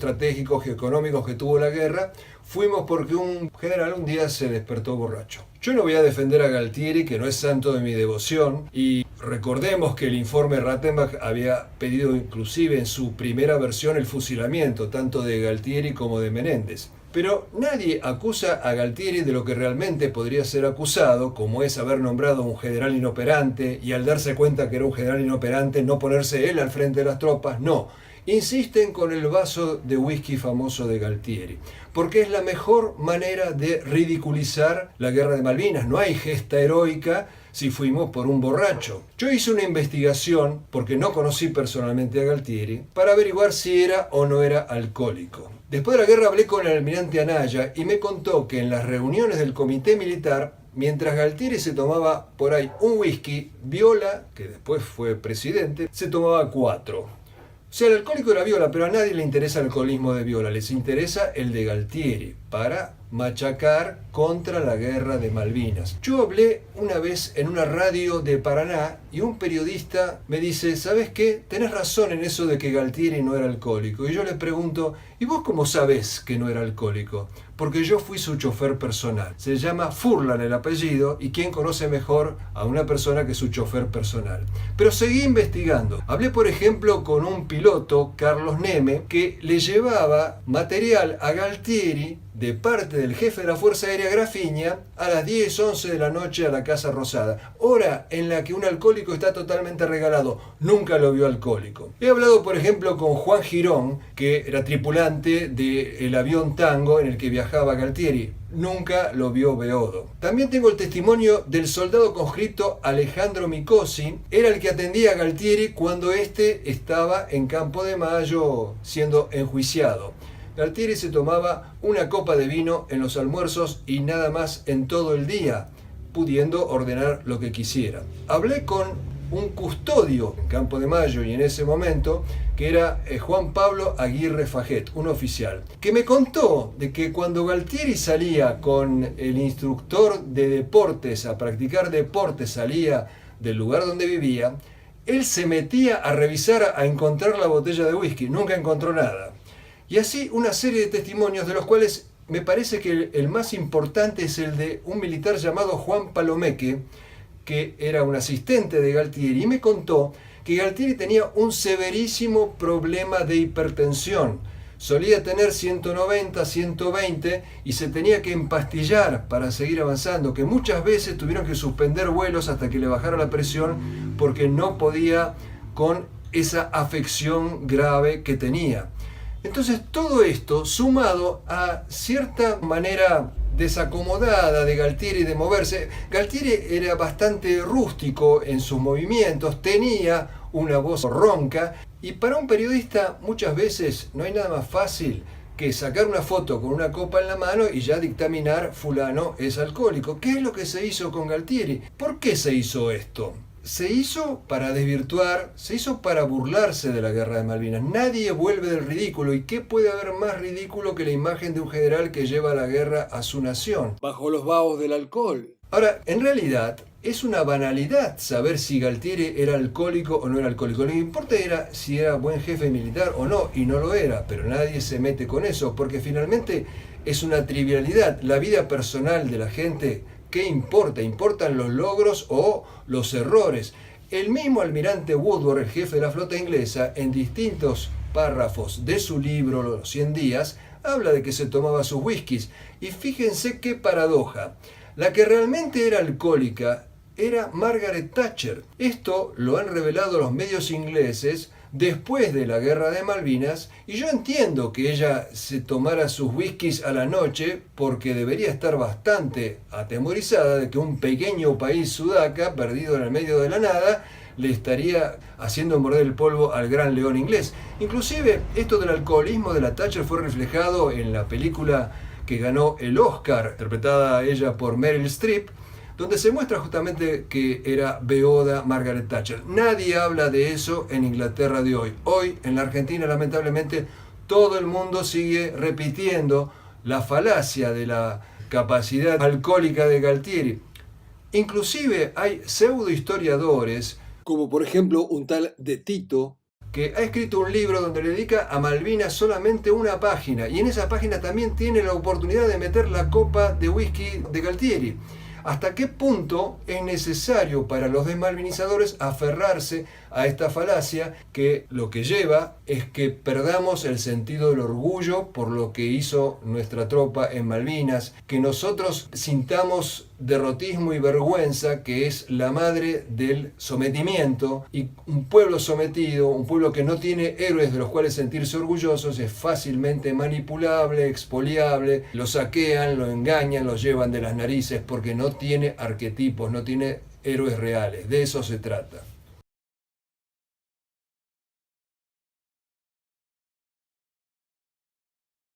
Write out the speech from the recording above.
estratégicos, geoeconómicos que tuvo la guerra, fuimos porque un general un día se despertó borracho. Yo no voy a defender a Galtieri, que no es santo de mi devoción, y recordemos que el informe Rattenbach había pedido inclusive en su primera versión el fusilamiento, tanto de Galtieri como de Menéndez. Pero nadie acusa a Galtieri de lo que realmente podría ser acusado, como es haber nombrado a un general inoperante y al darse cuenta que era un general inoperante no ponerse él al frente de las tropas, no. Insisten con el vaso de whisky famoso de Galtieri, porque es la mejor manera de ridiculizar la guerra de Malvinas. No hay gesta heroica si fuimos por un borracho. Yo hice una investigación, porque no conocí personalmente a Galtieri, para averiguar si era o no era alcohólico. Después de la guerra hablé con el almirante Anaya y me contó que en las reuniones del comité militar, mientras Galtieri se tomaba por ahí un whisky, Viola, que después fue presidente, se tomaba 4. O sea, el alcohólico era Viola, pero a nadie le interesa el alcoholismo de Viola, les interesa el de Galtieri, para machacar contra la guerra de Malvinas. Yo hablé una vez en una radio de Paraná y un periodista me dice, ¿sabes qué? Tenés razón en eso de que Galtieri no era alcohólico. Y yo le pregunto, ¿y vos cómo sabés que no era alcohólico? Porque yo fui su chofer personal. Se llama Furlan el apellido, y ¿quién conoce mejor a una persona que su chofer personal? Pero seguí investigando. Hablé, por ejemplo, con un piloto, Carlos Neme, que le llevaba material a Galtieri de parte del jefe de la Fuerza Aérea Grafiña a las 10, 11 de la noche a la Casa Rosada, hora en la que un alcohólico está totalmente regalado. Nunca lo vio alcohólico. He hablado, por ejemplo, con Juan Girón, que era tripulante del avión Tango en el que viajaba Galtieri. Nunca lo vio beodo. También tengo el testimonio del soldado conscripto Alejandro Micosi, era el que atendía a Galtieri cuando éste estaba en Campo de Mayo siendo enjuiciado. Galtieri se tomaba una copa de vino en los almuerzos y nada más en todo el día, pudiendo ordenar lo que quisiera. Hablé con un custodio en Campo de Mayo y en ese momento, que era Juan Pablo Aguirre Fajet, un oficial, que me contó de que cuando Galtieri salía con el instructor de deportes a practicar deportes, salía del lugar donde vivía, él se metía a revisar, a encontrar la botella de whisky, nunca encontró nada. Y así una serie de testimonios, de los cuales me parece que el más importante es el de un militar llamado Juan Palomeque, que era un asistente de Galtieri, y me contó que Galtieri tenía un severísimo problema de hipertensión. Solía tener 190, 120 y se tenía que empastillar para seguir avanzando, que muchas veces tuvieron que suspender vuelos hasta que le bajara la presión porque no podía con esa afección grave que tenía. Entonces todo esto sumado a cierta manera desacomodada de Galtieri de moverse. Galtieri era bastante rústico en sus movimientos, tenía una voz ronca, y para un periodista muchas veces no hay nada más fácil que sacar una foto con una copa en la mano y ya dictaminar fulano es alcohólico. ¿Qué es lo que se hizo con Galtieri? ¿Por qué se hizo esto? Se hizo para desvirtuar, se hizo para burlarse de la guerra de Malvinas. Nadie vuelve del ridículo. ¿Y qué puede haber más ridículo que la imagen de un general que lleva la guerra a su nación bajo los vahos del alcohol? Ahora, en realidad, es una banalidad saber si Galtieri era alcohólico o no era alcohólico. Lo que importa era si era buen jefe militar o no, y no lo era, pero nadie se mete con eso, porque finalmente es una trivialidad. La vida personal de la gente, ¿qué importa? ¿Importan los logros o los errores? El mismo almirante Woodward, el jefe de la flota inglesa, en distintos párrafos de su libro Los 100 días, habla de que se tomaba sus whiskies. Y fíjense qué paradoja. La que realmente era alcohólica era Margaret Thatcher. Esto lo han revelado los medios ingleses después de la guerra de Malvinas, y yo entiendo que ella se tomara sus whiskies a la noche porque debería estar bastante atemorizada de que un pequeño país sudaca, perdido en el medio de la nada, le estaría haciendo morder el polvo al gran león inglés. Inclusive esto del alcoholismo de la Thatcher fue reflejado en la película que ganó el Oscar, interpretada ella por Meryl Streep, donde se muestra justamente que era beoda Margaret Thatcher. Nadie habla de eso en Inglaterra de hoy. Hoy, en la Argentina, lamentablemente, todo el mundo sigue repitiendo la falacia de la capacidad alcohólica de Galtieri. Inclusive hay pseudohistoriadores, como por ejemplo un tal de Tito, que ha escrito un libro donde le dedica a Malvinas solamente una página, y en esa página también tiene la oportunidad de meter la copa de whisky de Galtieri. ¿Hasta qué punto es necesario para los desmalvinizadores aferrarse a esta falacia que lo que lleva es que perdamos el sentido del orgullo por lo que hizo nuestra tropa en Malvinas, que nosotros sintamos derrotismo y vergüenza, que es la madre del sometimiento, y un pueblo sometido, un pueblo que no tiene héroes de los cuales sentirse orgullosos, es fácilmente manipulable, expoliable, lo saquean, lo engañan, lo llevan de las narices porque no tiene arquetipos, no tiene héroes reales? De eso se trata.